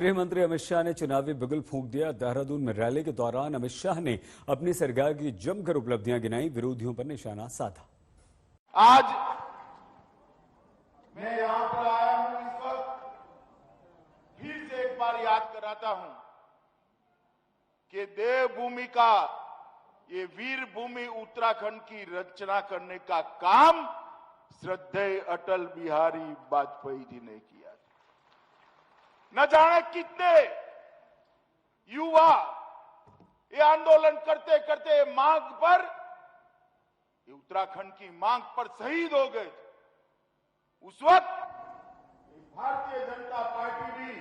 गृह मंत्री अमित शाह ने चुनावी बिगुल फूंक दिया। देहरादून में रैली के दौरान अमित शाह ने अपनी सरकार की जमकर उपलब्धियां गिनाई, विरोधियों पर निशाना साधा। आज मैं यहां पर आया हूं, इस वक्त फिर से एक बार याद कराता हूं कि देवभूमि का, ये वीर भूमि उत्तराखंड की रचना करने का काम श्रद्धेय अटल बिहारी वाजपेयी जी ने किया। न जाने कितने युवा ये आंदोलन करते करते मांग पर, ये उत्तराखंड की मांग पर शहीद हो गए। उस वक्त भारतीय जनता पार्टी भी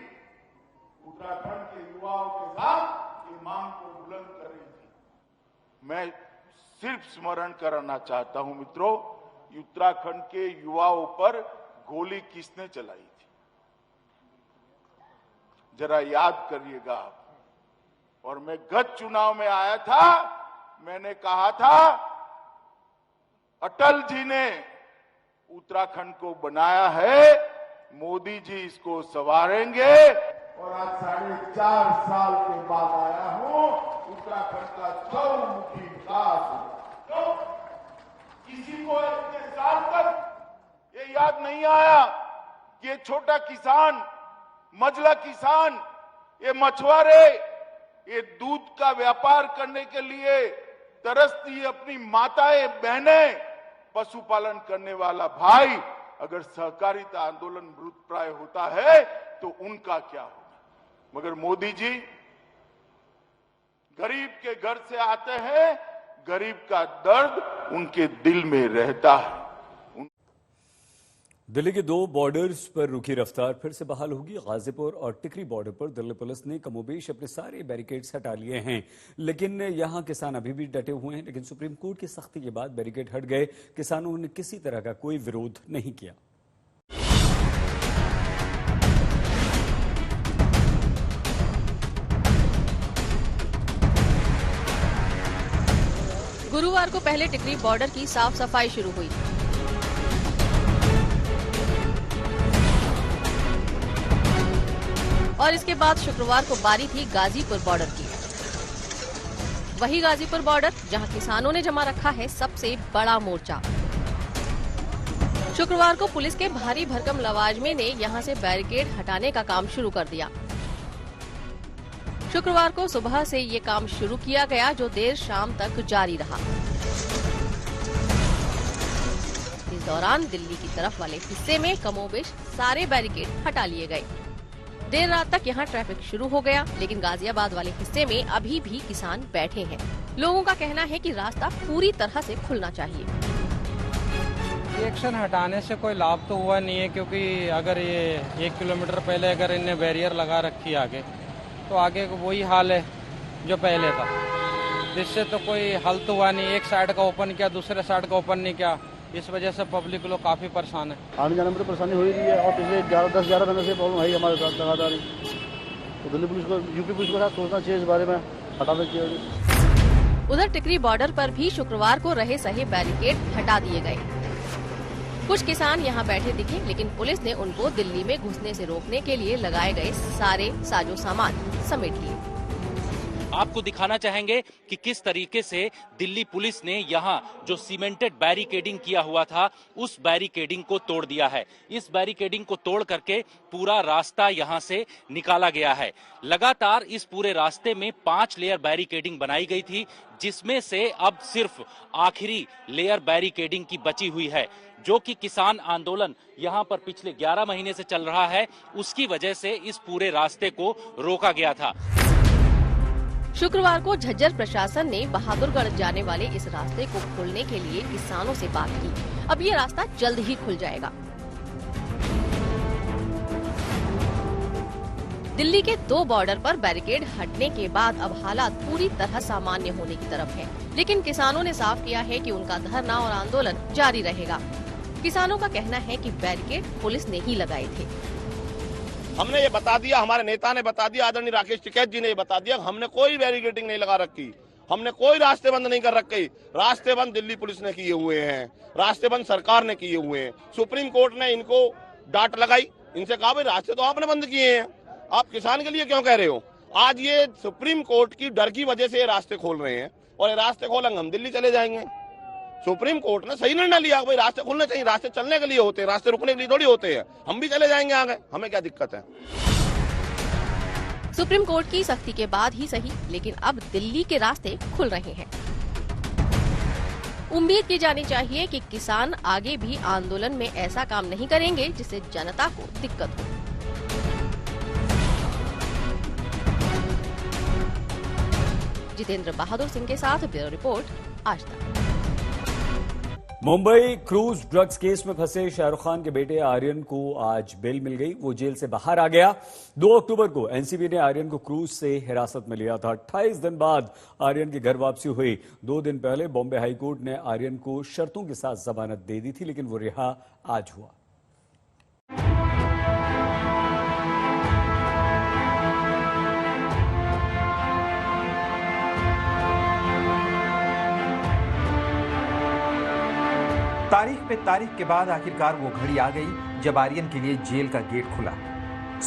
उत्तराखंड के युवाओं के साथ ये मांग को बुलंद कर रही थी। मैं सिर्फ स्मरण कराना चाहता हूं मित्रों, उत्तराखंड के युवाओं पर गोली किसने चलाई थी, जरा याद करिएगा आप। और मैं गत चुनाव में आया था, मैंने कहा था अटल जी ने उत्तराखंड को बनाया है, मोदी जी इसको संवारेंगे। और आज 4.5 साल के बाद आया हूं, उत्तराखंड का चौमुखी विकास हुआ। तो किसी को इतने साल तक ये याद नहीं आया कि ये छोटा किसान, मझला किसान, ये मछुआरे, ये दूध का व्यापार करने के लिए तरसती अपनी माताएं बहनें, पशुपालन करने वाला भाई अगर सहकारिता आंदोलन मृतप्राय होता है तो उनका क्या होगा। मगर मोदी जी गरीब के घर से आते हैं, गरीब का दर्द उनके दिल में रहता है। दिल्ली के 2 बॉर्डर्स पर रुकी रफ्तार फिर से बहाल होगी। गाजीपुर और टिकरी बॉर्डर पर दिल्ली पुलिस ने कमोबेश अपने सारे बैरिकेड्स हटा लिए हैं, लेकिन यहां किसान अभी भी डटे हुए हैं। लेकिन सुप्रीम कोर्ट की सख्ती के बाद बैरिकेड हट गए। किसानों ने किसी तरह का कोई विरोध नहीं किया। गुरुवार को पहले टिकरी बॉर्डर की साफ सफाई शुरू हुई। और इसके बाद शुक्रवार को बारी थी गाजीपुर बॉर्डर की। वही गाजीपुर बॉर्डर जहां किसानों ने जमा रखा है सबसे बड़ा मोर्चा। शुक्रवार को पुलिस के भारी भरकम लवाजमे ने यहां से बैरिकेड हटाने का काम शुरू कर दिया। शुक्रवार को सुबह से ये काम शुरू किया गया, जो देर शाम तक जारी रहा। इस दौरान दिल्ली की तरफ वाले हिस्से में कमोबेश सारे बैरिकेड हटा लिए गए। देर रात तक यहाँ ट्रैफिक शुरू हो गया, लेकिन गाजियाबाद वाले हिस्से में अभी भी किसान बैठे हैं। लोगों का कहना है कि रास्ता पूरी तरह से खुलना चाहिए। एक्शन हटाने से कोई लाभ तो हुआ नहीं है, क्योंकि अगर ये 1 किलोमीटर पहले अगर इन्हें बैरियर लगा रखी आगे, तो आगे वही हाल है जो पहले था, जिससे तो कोई हल तो हुआ नहीं। एक साइड का ओपन किया, दूसरे साइड का ओपन नहीं किया, इस वजह से पब्लिक लोग काफी परेशान है। आने जाने में तो परेशानी हो ही रही है, और पिछले 10-11 महीने से प्रॉब्लम है हमारे साथ लगातार। तो दिल्ली पुलिस को, यूपी पुलिस को साथ सोचना चाहिए इस बारे में, हटाना चाहिए। उधर टिकरी बॉर्डर पर भी शुक्रवार को रहे सही बैरिकेड हटा दिए गए। कुछ किसान यहाँ बैठे दिखे, लेकिन पुलिस ने उनको दिल्ली में घुसने से रोकने के लिए लगाए गए सारे साजो सामान समेट लिए। आपको दिखाना चाहेंगे कि किस तरीके से दिल्ली पुलिस ने यहाँ जो सीमेंटेड बैरिकेडिंग किया हुआ था, उस बैरिकेडिंग को तोड़ दिया है। इस बैरिकेडिंग को तोड़ करके पूरा रास्ता यहाँ से निकाला गया है। लगातार इस पूरे रास्ते में 5 लेयर बैरिकेडिंग बनाई गई थी, जिसमें से अब सिर्फ आखिरी लेयर बैरिकेडिंग की बची हुई है, जो कि किसान आंदोलन यहाँ पर पिछले 11 महीने से चल रहा है, उसकी वजह से इस पूरे रास्ते को रोका गया था। शुक्रवार को झज्जर प्रशासन ने बहादुरगढ़ जाने वाले इस रास्ते को खोलने के लिए किसानों से बात की। अब ये रास्ता जल्द ही खुल जाएगा। दिल्ली के 2 बॉर्डर पर बैरिकेड हटने के बाद अब हालात पूरी तरह सामान्य होने की तरफ है, लेकिन किसानों ने साफ किया है कि उनका धरना और आंदोलन जारी रहेगा। किसानों का कहना है कि बैरिकेड पुलिस ने ही लगाए थे। हमने ये बता दिया, हमारे नेता ने बता दिया, आदरणीय राकेश टिकैत जी ने ये बता दिया, हमने कोई बैरिकेडिंग नहीं लगा रखी, हमने कोई रास्ते बंद नहीं कर रखे। रास्ते बंद दिल्ली पुलिस ने किए हुए हैं, रास्ते बंद सरकार ने किए हुए हैं। सुप्रीम कोर्ट ने इनको डांट लगाई, इनसे कहा भाई रास्ते तो आपने बंद किए हैं, आप किसान के लिए क्यों कह रहे हो? आज ये सुप्रीम कोर्ट की डर की वजह से ये रास्ते खोल रहे हैं, और ये रास्ते खोलेंगे हम दिल्ली चले जाएंगे। सुप्रीम कोर्ट ने सही निर्णय लिया, भाई रास्ते खुलने चाहिए, रास्ते चलने के लिए होते हैं, रास्ते रुकने के लिए थोड़ी होते हैं। हम भी चले जाएंगे आगे, हमें क्या दिक्कत है? सुप्रीम कोर्ट की सख्ती के बाद ही सही, लेकिन अब दिल्ली के रास्ते खुल रहे हैं। उम्मीद की जानी चाहिए कि किसान आगे भी आंदोलन में ऐसा काम नहीं करेंगे जिससे जनता को दिक्कत हो। जितेंद्र बहादुर सिंह के साथ ब्यूरो रिपोर्ट, आज तक। मुंबई क्रूज ड्रग्स केस में फंसे शाहरुख खान के बेटे आर्यन को आज बेल मिल गई। वो जेल से बाहर आ गया। 2 अक्टूबर को एनसीबी ने आर्यन को क्रूज से हिरासत में लिया था। 28 दिन बाद आर्यन की घर वापसी हुई। 2 दिन पहले बॉम्बे हाईकोर्ट ने आर्यन को शर्तों के साथ जमानत दे दी थी, लेकिन वो रिहा आज हुआ। तारीख पे तारीख के बाद आखिरकार वो घड़ी आ गई जब आर्यन के लिए जेल का गेट खुला।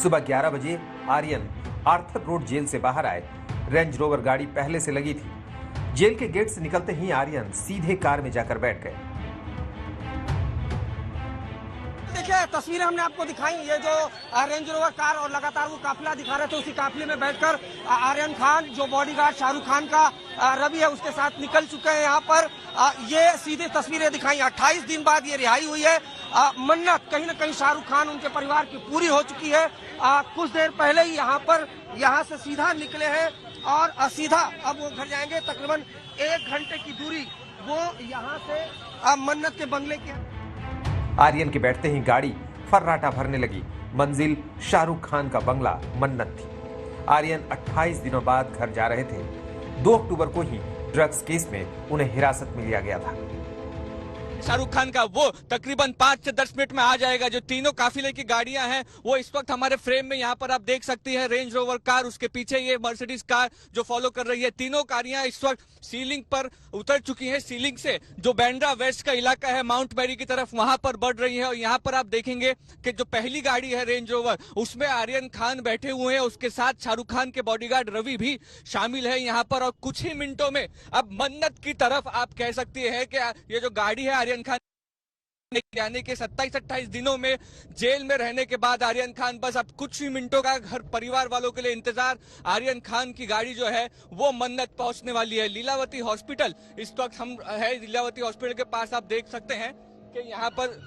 सुबह 11 बजे आर्यन आर्थर रोड जेल से बाहर आए। रेंज रोवर गाड़ी पहले से लगी थी। जेल के गेट से निकलते ही आर्यन सीधे कार में जाकर बैठ गए। देखिए, तस्वीरें हमने आपको दिखाई, ये जो रेंज रोवर कार और लगातार वो काफिला दिखा रहे थे, उसी काफिले में बैठकर आर्यन खान, जो बॉडीगार्ड शाहरुख खान का रवि है, उसके साथ निकल चुके हैं। यहाँ पर ये सीधी तस्वीरें दिखाई। 28 दिन बाद ये रिहाई हुई है। मन्नत कहीं न कहीं शाहरुख खान, उनके परिवार की पूरी हो चुकी है। कुछ देर पहले ही यहाँ से सीधा निकले हैं और सीधा अब वो घर जाएंगे। तकरीबन 1 घंटे की दूरी वो यहाँ से मन्नत के बंगले की। आर्यन के बैठते ही गाड़ी फर्राटा भरने लगी। मंजिल शाहरुख खान का बंगला मन्नत थी। आर्यन 28 दिनों बाद घर जा रहे थे। 2 अक्टूबर को ही ड्रग्स केस में उन्हें हिरासत में लिया गया था। शाहरुख खान का वो तकरीबन 5 से 10 मिनट में आ जाएगा। जो तीनों काफिले की गाड़ियां हैं वो इस वक्त हमारे फ्रेम में यहाँ पर आप देख सकती हैं। रेंज रोवर कार, उसके पीछे ये मर्सिडीज कार जो फॉलो कर रही है। तीनों गाड़ियां इस वक्त सीलिंग पर उतर चुकी हैं। सीलिंग से जो बांद्रा वेस्ट का इलाका है माउंट बैरी की तरफ, वहां पर बढ़ रही है। और यहाँ पर आप देखेंगे कि जो पहली गाड़ी है रेंज रोवर, उसमें आर्यन खान बैठे हुए हैं। उसके साथ शाहरुख खान के बॉडीगार्ड रवि भी शामिल है यहाँ पर। और कुछ ही मिनटों में अब मन्नत की तरफ आप कह सकती है कि ये जो गाड़ी है आर्यन खान, यानी कि 27-28 दिनों में जेल में रहने के बाद आर्यन खान बस अब कुछ ही मिनटों का घर परिवार वालों के लिए इंतजार। आर्यन खान की गाड़ी जो है वो मन्नत पहुंचने वाली है। लीलावती हॉस्पिटल इस वक्त हम है, लीलावती हॉस्पिटल के पास आप देख सकते हैं कि यहाँ पर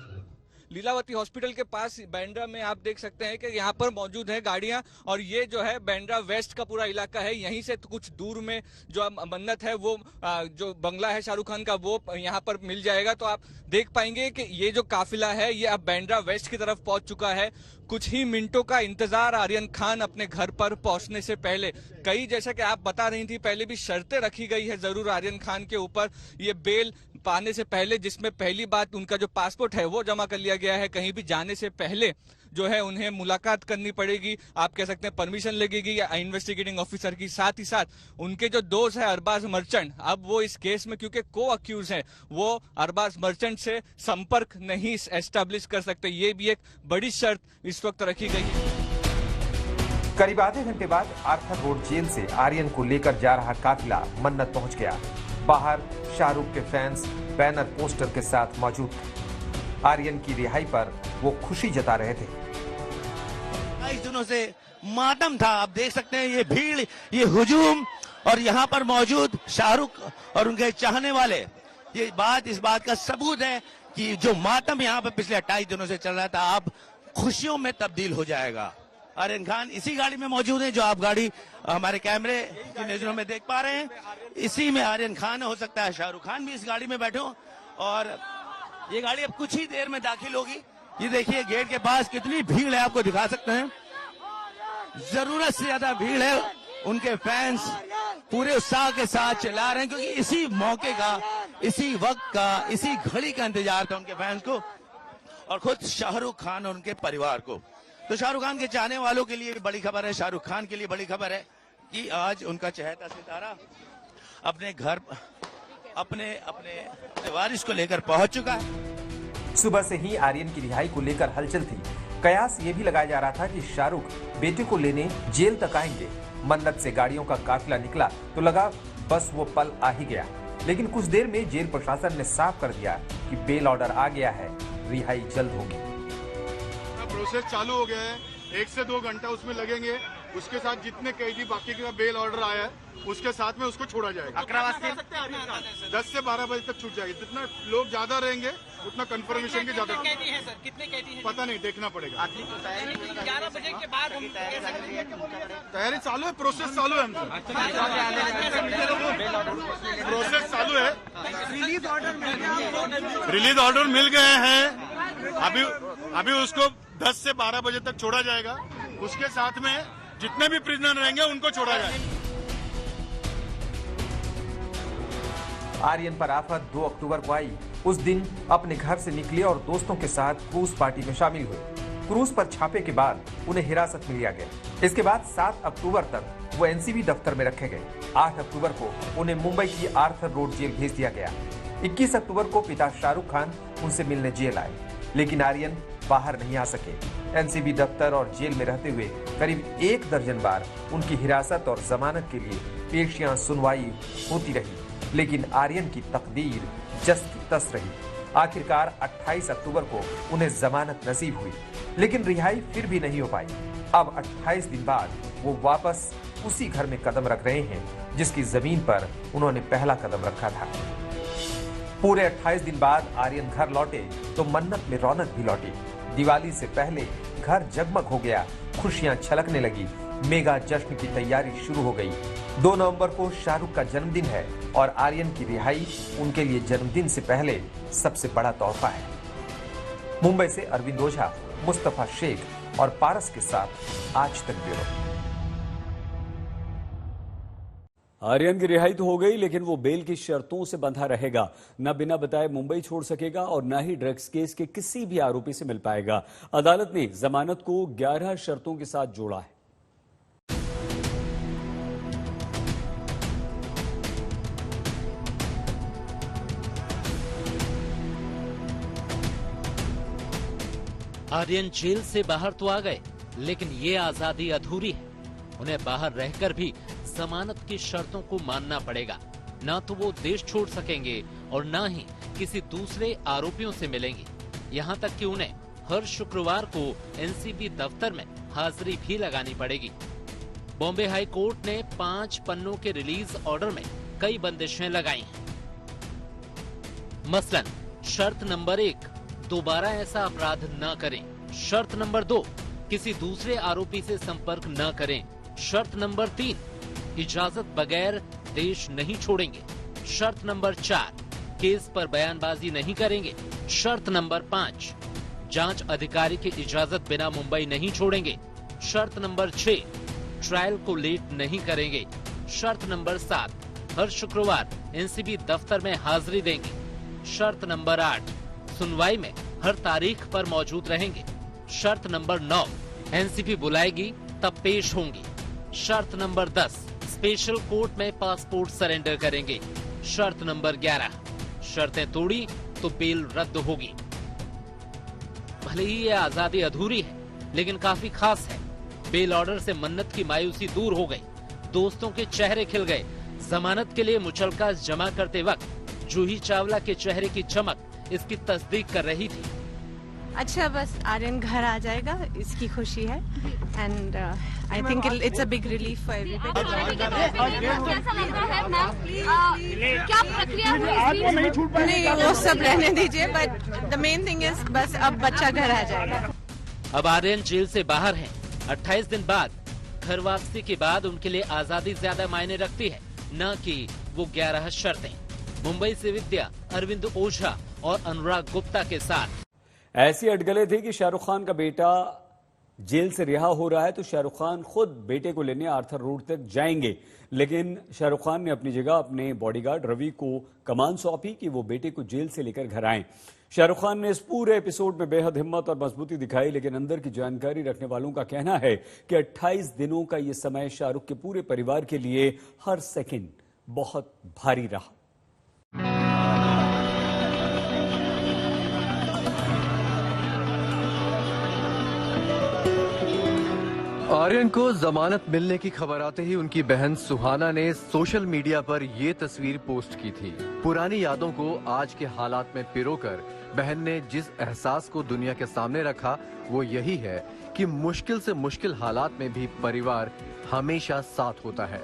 लीलावती हॉस्पिटल के पास बांद्रा में आप देख सकते हैं कि यहाँ पर मौजूद है गाड़ियां। और ये जो है बांद्रा वेस्ट का पूरा इलाका है। यहीं से तो कुछ दूर में जो मन्नत है वो जो बंगला है शाहरुख खान का वो यहाँ पर मिल जाएगा। तो आप देख पाएंगे कि ये जो काफिला है ये अब बांद्रा वेस्ट की तरफ पहुंच चुका है। कुछ ही मिनटों का इंतजार आर्यन खान अपने घर पर पहुंचने से पहले। कई, जैसा कि आप बता रही थी, पहले भी शर्तें रखी गई है जरूर आर्यन खान के ऊपर ये बेल पाने से पहले, जिसमें पहली बात उनका जो पासपोर्ट है वो जमा कर लिया गया है। कहीं भी जाने से पहले जो है उन्हें मुलाकात करनी पड़ेगी, आप कह सकते हैं परमिशन लगेगी या इन्वेस्टिगेटिंग ऑफिसर की। साथ ही साथ उनके जो दोस्त है अरबाज मर्चेंट, अब वो इस केस में क्योंकि को अक्यूज है, वो अरबाज मर्चेंट से संपर्क नहीं एस्टेब्लिश कर सकते। ये भी एक बड़ी शर्त इस वक्त रखी गई है। करीब आधे घंटे बाद आर्थर रोड जेल से आर्यन को लेकर जा रहा काफिला मन्नत पहुंच गया। बाहर शाहरुख के फैंस बैनर पोस्टर के साथ मौजूद थे। आर्यन की रिहाई पर वो खुशी जता रहे थे। 22 दिनों से मातम था, आप देख सकते हैं ये भीड़, ये हुजूम, और यहाँ पर मौजूद शाहरुख और उनके चाहने वाले। ये बात इस बात का सबूत है कि जो मातम यहाँ पर पिछले 28 दिनों से चल रहा था अब खुशियों में तब्दील हो जाएगा। आर्यन खान इसी गाड़ी में मौजूद है जो आप गाड़ी हमारे कैमरे की नजरों में देख पा रहे हैं। इसी में आर्यन खान, हो सकता है शाहरुख खान भी इस गाड़ी में बैठे हो। और ये गाड़ी अब कुछ ही देर में दाखिल होगी। ये देखिए गेट के पास कितनी भीड़ है, आपको दिखा सकते हैं। जरूरत से ज्यादा भीड़ है। उनके फैंस पूरे उत्साह के साथ चिल्ला रहे हैं क्योंकि इसी मौके का, इसी वक्त का, इसी घड़ी का इंतजार था उनके फैंस को और खुद शाहरुख खान और उनके परिवार को। तो शाहरुख खान के चाहने वालों के लिए बड़ी खबर है, शाहरुख खान के लिए बड़ी खबर है कि आज उनका चहेता सितारा अपने घर अपने वारिस को लेकर पहुंच चुका है। सुबह से ही आर्यन की रिहाई को लेकर हलचल थी। कयास ये भी लगाया जा रहा था कि शाहरुख बेटे को लेने जेल तक आएंगे। मन्नत से गाड़ियों का काफिला निकला तो लगा बस वो पल आ ही गया, लेकिन कुछ देर में जेल प्रशासन ने साफ कर दिया कि बेल ऑर्डर आ गया है, रिहाई जल्द होगी। प्रोसेस चालू हो गया है, 1 से 2 घंटा उसमें लगेंगे। उसके साथ जितने कैदी बाकी का बेल ऑर्डर आया है उसके साथ में उसको छोड़ा जाएगा। 10 से 12 बजे तक छूट जाएगी। जितना लोग ज्यादा रहेंगे उतना कंफर्मेशन के ज्यादा। कैदी है सर, कितने कैदी हैं? पता नहीं, देखना पड़ेगा। 11 बजे के बाद तैयारी चालू है, प्रोसेस चालू है, प्रोसेस चालू है। रिलीज ऑर्डर मिल गए हैं। अभी उसको 10 से 12 बजे तक छोड़ा जाएगा। उसके साथ में जितने भी प्रिजनर रहेंगे उनको छोड़ा जाएगा। आर्यन पर आफत 2 अक्टूबर को आई। उस दिन अपने घर से निकले और दोस्तों के साथ क्रूज पार्टी में शामिल हुए। क्रूज पर छापे के बाद उन्हें हिरासत में लिया गया। इसके बाद 7 अक्टूबर तक वो एनसीबी दफ्तर में रखे गए। 8 अक्टूबर को उन्हें मुंबई की आर्थर रोड जेल भेज दिया गया। 21 अक्टूबर को पिता शाहरुख खान उनसे मिलने जेल आए, लेकिन आर्यन बाहर नहीं आ सके। एनसीबी दफ्तर और जेल में रहते हुए करीब 1 दर्जन बार उनकी हिरासत और जमानत के लिए पेशियां सुनवाई होती रही, लेकिन आर्यन की तकदीर जस की तस रही। आखिरकार 28 अक्टूबर को उन्हें जमानत नसीब हुई, लेकिन रिहाई फिर भी नहीं हो पाई। अब 28 दिन बाद वो वापस उसी घर में कदम रख रहे हैं जिसकी जमीन पर उन्होंने पहला कदम रखा था। पूरे 28 दिन बाद आर्यन घर लौटे तो मन्नत में रौनक भी लौटी। दिवाली से पहले घर जगमग हो गया, खुशियां छलकने लगी, मेगा जश्न की तैयारी शुरू हो गई। 2 नवंबर को शाहरुख का जन्मदिन है और आर्यन की रिहाई उनके लिए जन्मदिन से पहले सबसे बड़ा तोहफा है। मुंबई से अरविंद ओझा, मुस्तफा शेख और पारस के साथ आज तक ब्यूरो। आर्यन की रिहाई तो हो गई, लेकिन वो बेल की शर्तों से बंधा रहेगा। न बिना बताए मुंबई छोड़ सकेगा और न ही ड्रग्स केस के किसी भी आरोपी से मिल पाएगा। अदालत ने जमानत को 11 शर्तों के साथ जोड़ा है। आर्यन जेल से बाहर तो आ गए, लेकिन ये आजादी अधूरी है। उन्हें बाहर रहकर भी जमानत की शर्तों को मानना पड़ेगा। ना तो वो देश छोड़ सकेंगे और ना ही किसी दूसरे आरोपियों से मिलेंगे। यहाँ तक कि उन्हें हर शुक्रवार को एनसीबी दफ्तर में हाजिरी भी लगानी पड़ेगी। बॉम्बे हाई कोर्ट ने 5 पन्नों के रिलीज ऑर्डर में कई बंदिशें लगाई हैं। मसलन शर्त नंबर 1, दोबारा ऐसा अपराध न करें। शर्त नंबर 2, किसी दूसरे आरोपी से संपर्क न करें। शर्त नंबर 3, इजाजत बगैर देश नहीं छोड़ेंगे। शर्त नंबर 4, केस पर बयानबाजी नहीं करेंगे। शर्त नंबर 5, जांच अधिकारी की इजाजत बिना मुंबई नहीं छोड़ेंगे। शर्त नंबर 6, ट्रायल को लेट नहीं करेंगे। शर्त नंबर 7, हर शुक्रवार एनसीबी दफ्तर में हाजिरी देंगे। शर्त नंबर 8, सुनवाई में हर तारीख पर मौजूद रहेंगे। शर्त नंबर 9, एनसीबी बुलाएगी तब पेश होंगी। शर्त नंबर 10, स्पेशल कोर्ट में पासपोर्ट सरेंडर करेंगे। शर्त नंबर 11, शर्तें तोड़ी तो बेल रद्द होगी। भले ही ये आजादी अधूरी है, लेकिन काफी खास है। बेल ऑर्डर से मन्नत की मायूसी दूर हो गई, दोस्तों के चेहरे खिल गए। जमानत के लिए मुचलका जमा करते वक्त जूही चावला के चेहरे की चमक इसकी तस्दीक कर रही थी। अच्छा, बस आर्यन घर आ जाएगा, इसकी खुशी है and I think it's a big relief for everybody. क्या प्रक्रिया हुई? नहीं, वो सब रहने दीजिए, but the main thing is बस अब बच्चा घर आ जाएगा। अब आर्यन जेल से बाहर हैं। 28 दिन बाद घर वापसी के बाद उनके लिए आजादी ज्यादा मायने रखती है, न कि वो 11 शर्तें। मुंबई से विद्या, अरविंद ओझा और अनुराग गुप्ता के साथ। ऐसी अटकलें थी कि शाहरुख खान का बेटा जेल से रिहा हो रहा है तो शाहरुख खान खुद बेटे को लेने आर्थर रोड तक जाएंगे, लेकिन शाहरुख खान ने अपनी जगह अपने बॉडीगार्ड रवि को कमान सौंपी कि वो बेटे को जेल से लेकर घर आएं। शाहरुख खान ने इस पूरे एपिसोड में बेहद हिम्मत और मजबूती दिखाई, लेकिन अंदर की जानकारी रखने वालों का कहना है कि 28 दिनों का ये समय शाहरुख के पूरे परिवार के लिए हर सेकंड बहुत भारी रहा। आर्यन को जमानत मिलने की खबर आते ही उनकी बहन सुहाना ने सोशल मीडिया पर ये तस्वीर पोस्ट की थी। पुरानी यादों को आज के हालात में पिरोकर बहन ने जिस एहसास को दुनिया के सामने रखा वो यही है कि मुश्किल से मुश्किल हालात में भी परिवार हमेशा साथ होता है।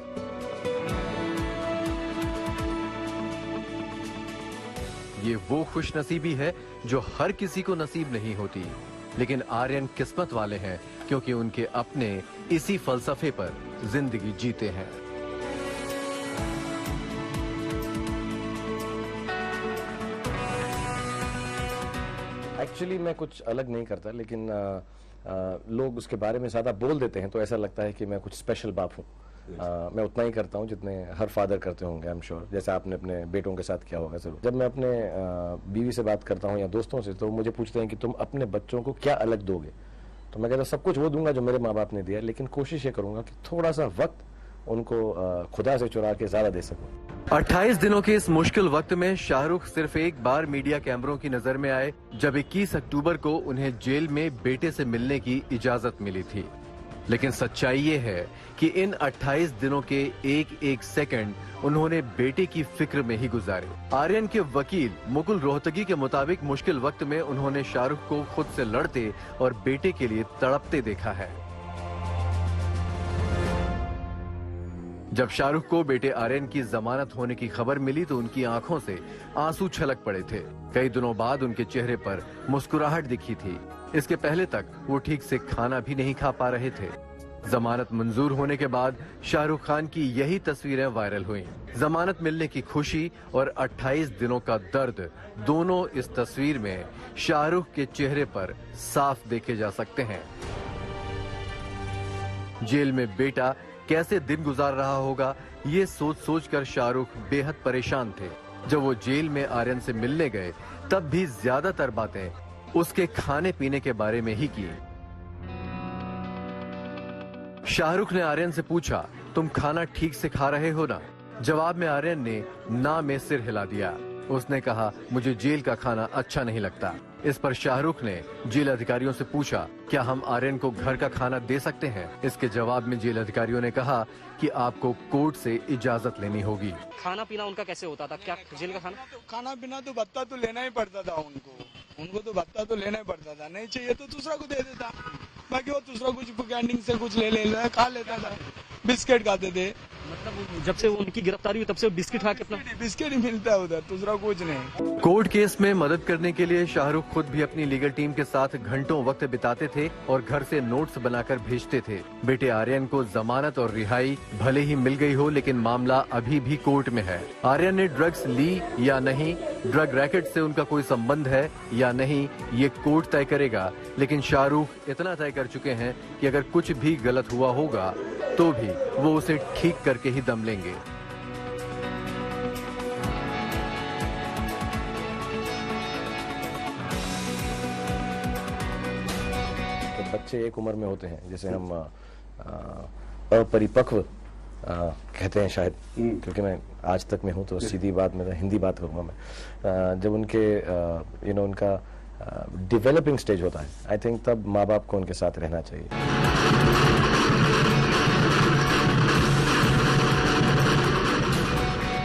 ये वो खुशनसीबी है जो हर किसी को नसीब नहीं होती, लेकिन आर्यन किस्मत वाले हैं क्योंकि उनके अपने इसी फलसफे पर जिंदगी जीते हैं। एक्चुअली मैं कुछ अलग नहीं करता, लेकिन लोग उसके बारे में ज्यादा बोल देते हैं तो ऐसा लगता है कि मैं कुछ स्पेशल बाप हूँ। मैं उतना ही करता हूँ जितने हर फादर करते होंगे, आई एम श्योर, जैसे आपने अपने बेटों के साथ किया होगा जरूर। जब मैं अपने बीवी से बात करता हूँ या दोस्तों से, तो मुझे पूछते हैं कि तुम अपने बच्चों को क्या अलग दोगे, तो मैं कहता हूँ सब कुछ वो दूंगा जो मेरे माँ बाप ने दिया, लेकिन कोशिश ये करूंगा कि थोड़ा सा वक्त उनको खुदा से चुरा के ज्यादा दे सकूं। 28 दिनों के इस मुश्किल वक्त में शाहरुख सिर्फ एक बार मीडिया कैमरों की नजर में आए जब 21 अक्टूबर को उन्हें जेल में बेटे से मिलने की इजाजत मिली थी। लेकिन सच्चाई ये है कि इन 28 दिनों के एक एक सेकंड उन्होंने बेटे की फिक्र में ही गुजारे। आर्यन के वकील मुकुल रोहतगी के मुताबिक मुश्किल वक्त में उन्होंने शाहरुख को खुद से लड़ते और बेटे के लिए तड़पते देखा है। जब शाहरुख को बेटे आर्यन की जमानत होने की खबर मिली तो उनकी आंखों से आंसू छलक पड़े थे। कई दिनों बाद उनके चेहरे पर मुस्कुराहट दिखी थी। इसके पहले तक वो ठीक से खाना भी नहीं खा पा रहे थे। जमानत मंजूर होने के बाद शाहरुख खान की यही तस्वीरें वायरल हुईं। जमानत मिलने की खुशी और 28 दिनों का दर्द दोनों इस तस्वीर में शाहरुख के चेहरे पर साफ देखे जा सकते हैं। जेल में बेटा कैसे दिन गुजार रहा होगा, ये सोच सोच कर शाहरुख बेहद परेशान थे। जब वो जेल में आर्यन से मिलने गए तब भी ज्यादातर बातें उसके खाने पीने के बारे में ही की। शाहरुख ने आर्यन से पूछा, तुम खाना ठीक से खा रहे हो ना? जवाब में आर्यन ने ना में सिर हिला दिया। उसने कहा, मुझे जेल का खाना अच्छा नहीं लगता। इस पर शाहरुख ने जेल अधिकारियों से पूछा, क्या हम आर्यन को घर का खाना दे सकते हैं? इसके जवाब में जेल अधिकारियों ने कहा कि आपको कोर्ट से इजाजत लेनी होगी। खाना पीना उनका कैसे होता था? क्या जेल का खाना पीना तो भत्ता तो लेना ही पड़ता था उनको तो भत्ता तो लेना ही पड़ता था। नहीं चाहिए तो दूसरा को दे देता, बाकी वो दूसरा कुछ कैंटीन से कुछ ले खा लेता था। बिस्किट खाते थे। मतलब जब से उनकी गिरफ्तारी हुई तब से बिस्किट खा के अपना बिस्किट ही मिलता है उधर, दूसरा कुछ नहीं। कोर्ट केस में मदद करने के लिए शाहरुख खुद भी अपनी लीगल टीम के साथ घंटों वक्त बिताते थे और घर से नोट्स बनाकर भेजते थे। बेटे आर्यन को जमानत और रिहाई भले ही मिल गई हो, लेकिन मामला अभी भी कोर्ट में है। आर्यन ने ड्रग्स ली या नहीं, ड्रग रैकेट से उनका कोई संबंध है या नहीं, ये कोर्ट तय करेगा। लेकिन शाहरुख इतना तय कर चुके हैं कि अगर कुछ भी गलत हुआ होगा तो भी वो उसे ठीक करके ही दम लेंगे। तो बच्चे एक उम्र में होते हैं, जैसे हम अपरिपक्व कहते हैं शायद, क्योंकि मैं आज तक में हूं तो सीधी बात में हिंदी बात करूंगा मैं। जब उनके उनका डेवलपिंग स्टेज होता है, आई थिंक तब माँ बाप को उनके साथ रहना चाहिए।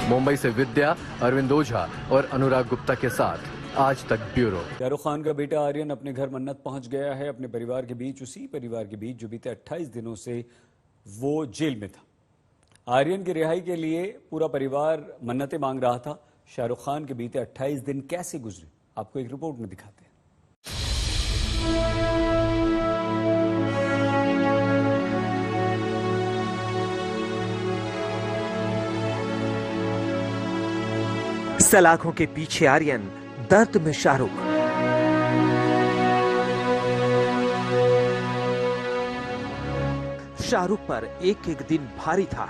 मुंबई से विद्या, अरविंद ओझा और अनुराग गुप्ता के साथ आज तक ब्यूरो। शाहरुख खान का बेटा आर्यन अपने घर मन्नत पहुंच गया है, अपने परिवार के बीच, उसी परिवार के बीच जो बीते 28 दिनों से वो जेल में था। आर्यन की रिहाई के लिए पूरा परिवार मन्नतें मांग रहा था। शाहरुख खान के बीते 28 दिन कैसे गुजरे, आपको एक रिपोर्ट में दिखाते हैं। सलाखों के पीछे आर्यन, दर्द में शाहरुख। शाहरुख पर एक एक दिन भारी था।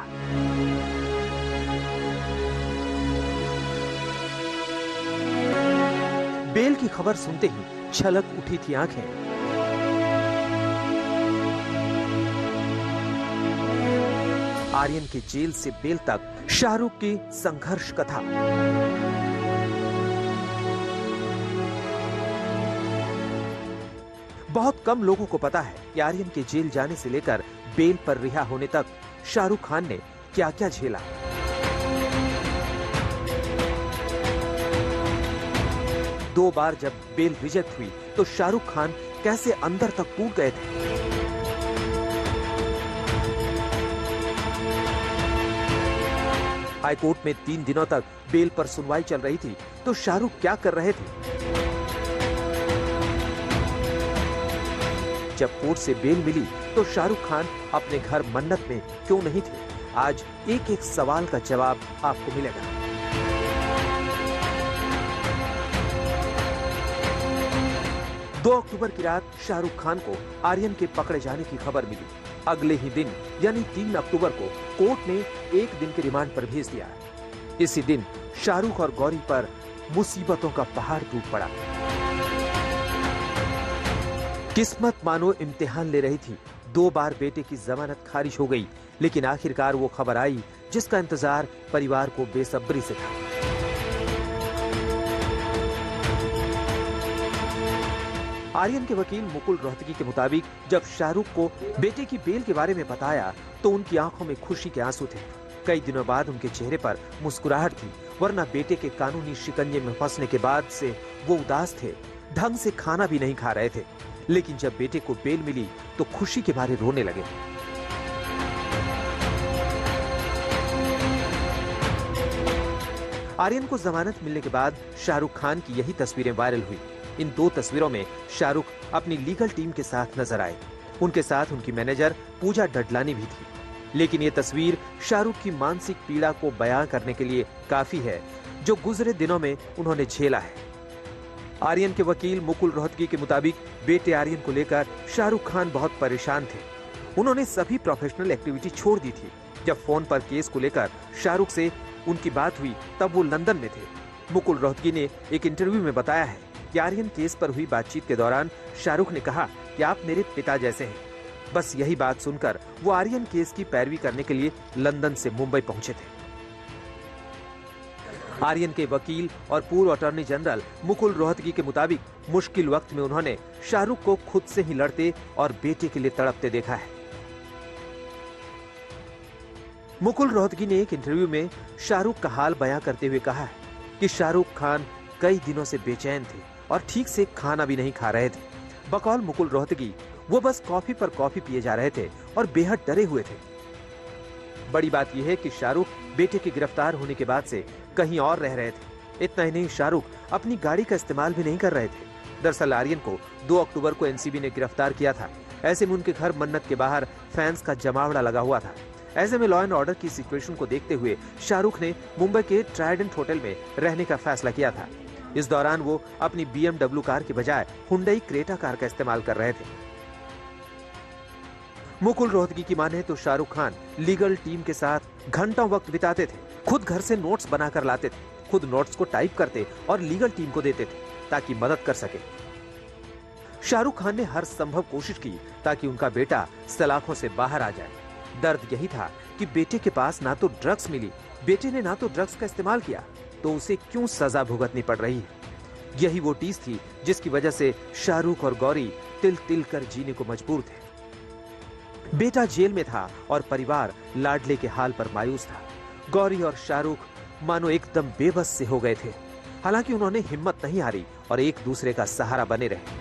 बेल की खबर सुनते ही छलक उठी थी आंखें। आर्यन के जेल से बेल तक शाहरुख की संघर्ष कथा। बहुत कम लोगों को पता है कि आर्यन के जेल जाने से लेकर बेल पर रिहा होने तक शाहरुख खान ने क्या क्या झेला। दो बार जब बेल रिजेक्ट हुई तो शाहरुख खान कैसे अंदर तक कूद गए थे। हाईकोर्ट में 3 दिनों तक बेल पर सुनवाई चल रही थी तो शाहरुख क्या कर रहे थे। जब कोर्ट से बेल मिली तो शाहरुख खान अपने घर मन्नत में क्यों नहीं थे? आज एक एक सवाल का जवाब आपको मिलेगा। दो अक्टूबर की रात शाहरुख खान को आर्यन के पकड़े जाने की खबर मिली। अगले ही दिन यानी 3 अक्टूबर को कोर्ट ने 1 दिन के रिमांड पर भेज दिया। इसी दिन शाहरुख और गौरी पर मुसीबतों का पहाड़ टूट पड़ा। किस्मत मानो इम्तिहान ले रही थी। 2 बार बेटे की जमानत खारिज हो गई, लेकिन आखिरकार वो खबर आई जिसका इंतजार परिवार को बेसब्री से था। आर्यन के वकील मुकुल रोहतगी के मुताबिक जब शाहरुख को बेटे की बेल के बारे में बताया तो उनकी आंखों में खुशी के आंसू थे। कई दिनों बाद उनके चेहरे पर मुस्कुराहट थी, वरना बेटे के कानूनी शिकंजे में फंसने के बाद से वो उदास थे, ढंग से खाना भी नहीं खा रहे थे। लेकिन जब बेटे को बेल मिली तो खुशी के मारे रोने लगे। आर्यन को जमानत मिलने के बाद शाहरुख खान की यही तस्वीरें वायरल हुई। इन 2 तस्वीरों में शाहरुख अपनी लीगल टीम के साथ नजर आए। उनके साथ उनकी मैनेजर पूजा डडलानी भी थी। लेकिन ये तस्वीर शाहरुख की मानसिक पीड़ा को बयां करने के लिए काफी है, जो गुजरे दिनों में उन्होंने झेला है। आर्यन के वकील मुकुल रोहतगी के मुताबिक बेटे आर्यन को लेकर शाहरुख खान बहुत परेशान थे। उन्होंने सभी प्रोफेशनल एक्टिविटी छोड़ दी थी। जब फोन पर केस को लेकर शाहरुख से उनकी बात हुई तब वो लंदन में थे। मुकुल रोहतगी ने एक इंटरव्यू में बताया है कि आर्यन केस पर हुई बातचीत के दौरान शाहरुख ने कहा कि आप मेरे पिता जैसे हैं। बस यही बात सुनकर वो आर्यन केस की पैरवी करने के लिए लंदन से मुंबई पहुंचे थे। आर्यन के वकील और पूर्व अटॉर्नी जनरल मुकुल रोहतगी के मुताबिक मुश्किल वक्त में उन्होंने शाहरुख को खुद से ही लड़ते और बेटे के लिए तड़पते देखा है। मुकुल रोहतगी ने एक इंटरव्यू में शाहरुख का हाल बयां करते हुए कहा है कि शाहरुख खान कई दिनों से बेचैन थे और ठीक से खाना भी नहीं खा रहे थे। बकौल मुकुल रोहतगी वो बस कॉफी पर कॉफी पिए जा रहे थे और बेहद डरे हुए थे। बड़ी बात यह है कि शाहरुख बेटे के गिरफ्तार होने के बाद से कहीं और रह रहे थे। इतना ही नहीं, शाहरुख अपनी गाड़ी का इस्तेमाल भी नहीं कर रहे थे। दरअसल आर्यन को 2 अक्टूबर को एनसीबी ने गिरफ्तार किया था। ऐसे में उनके घर मन्नत के बाहर फैंस का जमावड़ा लगा हुआ था। ऐसे में लॉ एंड ऑर्डर की सिचुएशन को देखते हुए शाहरुख ने मुंबई के ट्राइडेंट होटल में रहने का फैसला किया था। इस दौरान वो अपनी BMW कार के बजाय हुंडई क्रेटा कार का इस्तेमाल कर रहे थे। मुकुल रोहतगी की माने तो शाहरुख खान लीगल टीम के साथ घंटों वक्त बिताते थे। खुद घर से नोट्स बनाकर लाते थे, खुद नोट्स को टाइप करते और लीगल टीम को देते थे ताकि मदद कर सके। शाहरुख खान ने हर संभव कोशिश की ताकि उनका बेटा सलाखों से बाहर आ जाए। दर्द यही था कि बेटे के पास ना तो ड्रग्स मिली, बेटे ने ना तो ड्रग्स का इस्तेमाल किया, तो उसे क्यों सजा भुगतनी पड़ रही है। यही वो टीस थी जिसकी वजह से शाहरुख और गौरी तिल तिल कर जीने को मजबूर थे। बेटा जेल में था और परिवार लाडले के हाल पर मायूस था। गौरी और शाहरुख मानो एकदम बेबस से हो गए थे। हालांकि उन्होंने हिम्मत नहीं हारी और एक दूसरे का सहारा बने रहे।